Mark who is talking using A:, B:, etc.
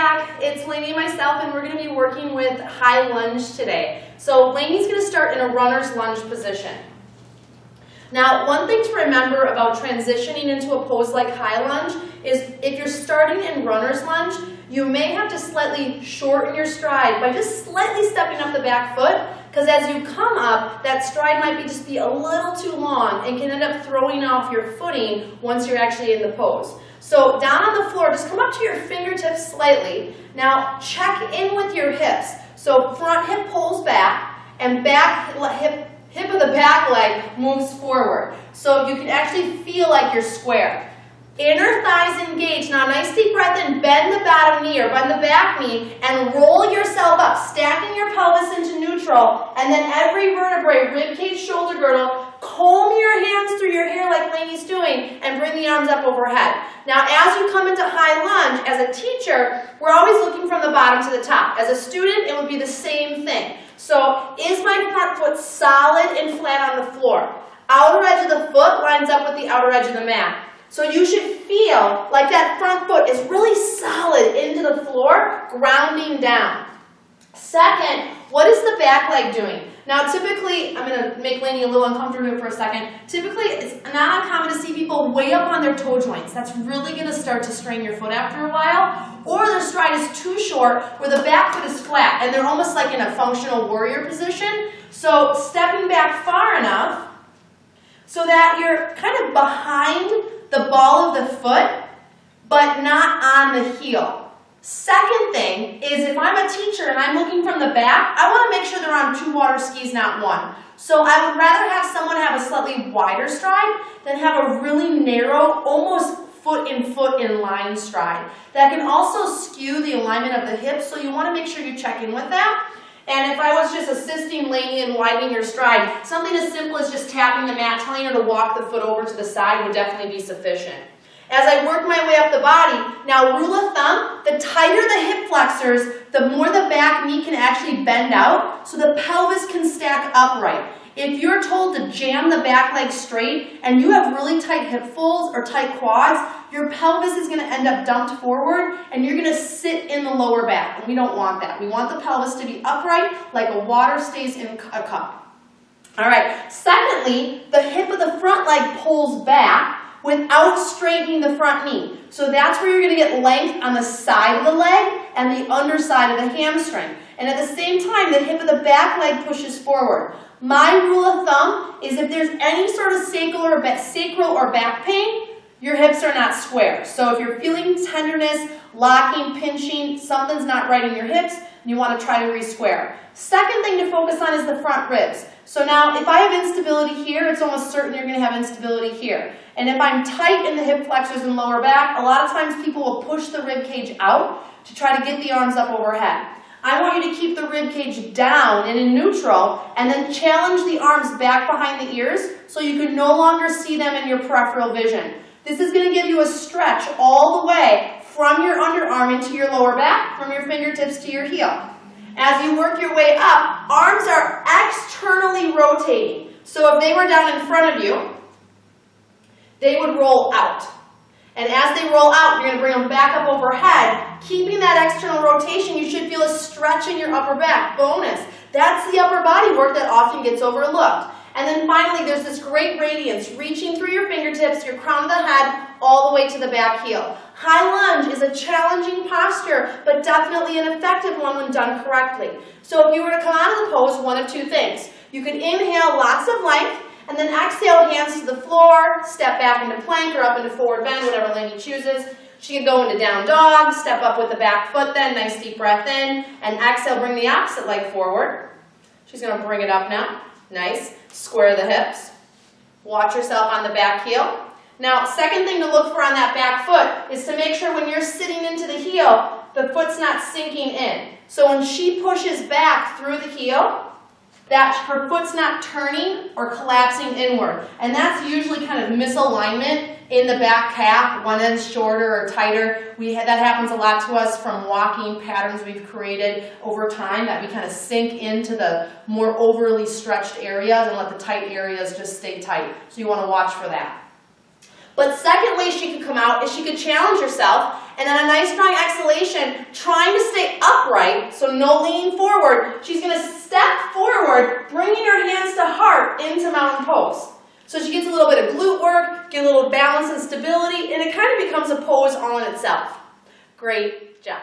A: back. It's Lainey and myself, and we're going to be working with high lunge today. So Lainey's going to start in a runner's lunge position. Now, one thing to remember about transitioning into a pose like high lunge is if you're starting in runner's lunge, you may have to slightly shorten your stride by just slightly stepping up the back foot, because as you come up, that stride might just be a little too long and can end up throwing off your footing once you're actually in the pose. So down on the floor, just come up to your fingertips slightly. Now check in with your hips. So front hip pulls back and back hip of the back leg moves forward. So you can actually feel like you're square. Inner thighs engaged. Now nice deep breath in, bend the bottom knee or bend the back knee and roll yourself up, stacking your pelvis into neutral, and then every vertebrae, rib cage, shoulder girdle, comb your hands through your hair like Lainey's doing and bring the arms up overhead. Now as you come into high lunge, as a teacher, we're always looking from the bottom to the top. As a student, it would be the same thing. So is my front foot solid and flat on the floor? Outer edge of the foot lines up with the outer edge of the mat. So you should feel like that front foot is really solid into the floor, grounding down. Second, what is the back leg doing? Now typically, I'm going to make Lainey a little uncomfortable for a second. Typically, it's not uncommon to see people way up on their toe joints. That's really going to start to strain your foot after a while. Or their stride is too short where the back foot is flat and they're almost like in a functional warrior position. So stepping back far enough so that you're kind of behind the ball of the foot, but not on the heel. Second thing is if I'm a teacher and I'm looking from the back, I want to make sure they're on 2 water skis, not 1. So I would rather have someone have a slightly wider stride than have a really narrow, almost foot in line stride. That can also skew the alignment of the hips, so you want to make sure you check in with that. And if I was just assisting Lainey in widening your stride, something as simple as just tapping the mat, telling her to walk the foot over to the side would definitely be sufficient. As I work my way up the body, now rule of thumb, the tighter the hip flexors, the more the back knee can actually bend out so the pelvis can stack upright. If you're told to jam the back leg straight and you have really tight hip folds or tight quads, your pelvis is going to end up dumped forward and you're going to sit in the lower back. And we don't want that. We want the pelvis to be upright like a water stays in a cup. All right. Secondly, the hip of the front leg pulls back without straightening the front knee. So that's where you're going to get length on the side of the leg and the underside of the hamstring. And at the same time, the hip of the back leg pushes forward. My rule of thumb is if there's any sort of sacral or back pain, your hips are not square. So if you're feeling tenderness, locking, pinching, something's not right in your hips, and you want to try to re-square. Second thing to focus on is the front ribs. So now if I have instability here, it's almost certain you're going to have instability here. And if I'm tight in the hip flexors and lower back, a lot of times people will push the rib cage out to try to get the arms up overhead. I want you to keep the rib cage down and in neutral and then challenge the arms back behind the ears so you can no longer see them in your peripheral vision. This is going to give you a stretch all the way from your underarm into your lower back, from your fingertips to your heel. As you work your way up, arms are externally rotating. So if they were down in front of you, they would roll out. And as they roll out, you're going to bring them back up overhead. Keeping that external rotation, you should feel a stretch in your upper back. Bonus. That's the upper body work that often gets overlooked. And then finally, there's this great radiance, reaching through your fingertips, your crown of the head, all the way to the back heel. High lunge is a challenging posture, but definitely an effective one when done correctly. So if you were to come out of the pose, one of 2 things. You can inhale lots of length, and then exhale, hands to the floor, step back into plank or up into forward bend, whatever Lainey chooses. She can go into down dog, step up with the back foot then, nice deep breath in, and exhale, bring the opposite leg forward. She's going to bring it up now. Nice. Square the hips. Watch yourself on the back heel. Now, second thing to look for on that back foot is to make sure when you're sitting into the heel, the foot's not sinking in. So when she pushes back through the heel, that her foot's not turning or collapsing inward. And that's usually kind of misalignment in the back calf, one end's shorter or tighter. That happens a lot to us from walking patterns we've created over time, that we kind of sink into the more overly stretched areas and let the tight areas just stay tight. So you want to watch for that. But second way she could come out is she could challenge herself, and then a nice strong exhalation, trying to stay upright, so no leaning forward. She's going to step forward, bringing her hands to heart into mountain pose. So she gets a little bit of glute work, get a little balance and stability, and it kind of becomes a pose all in itself. Great job.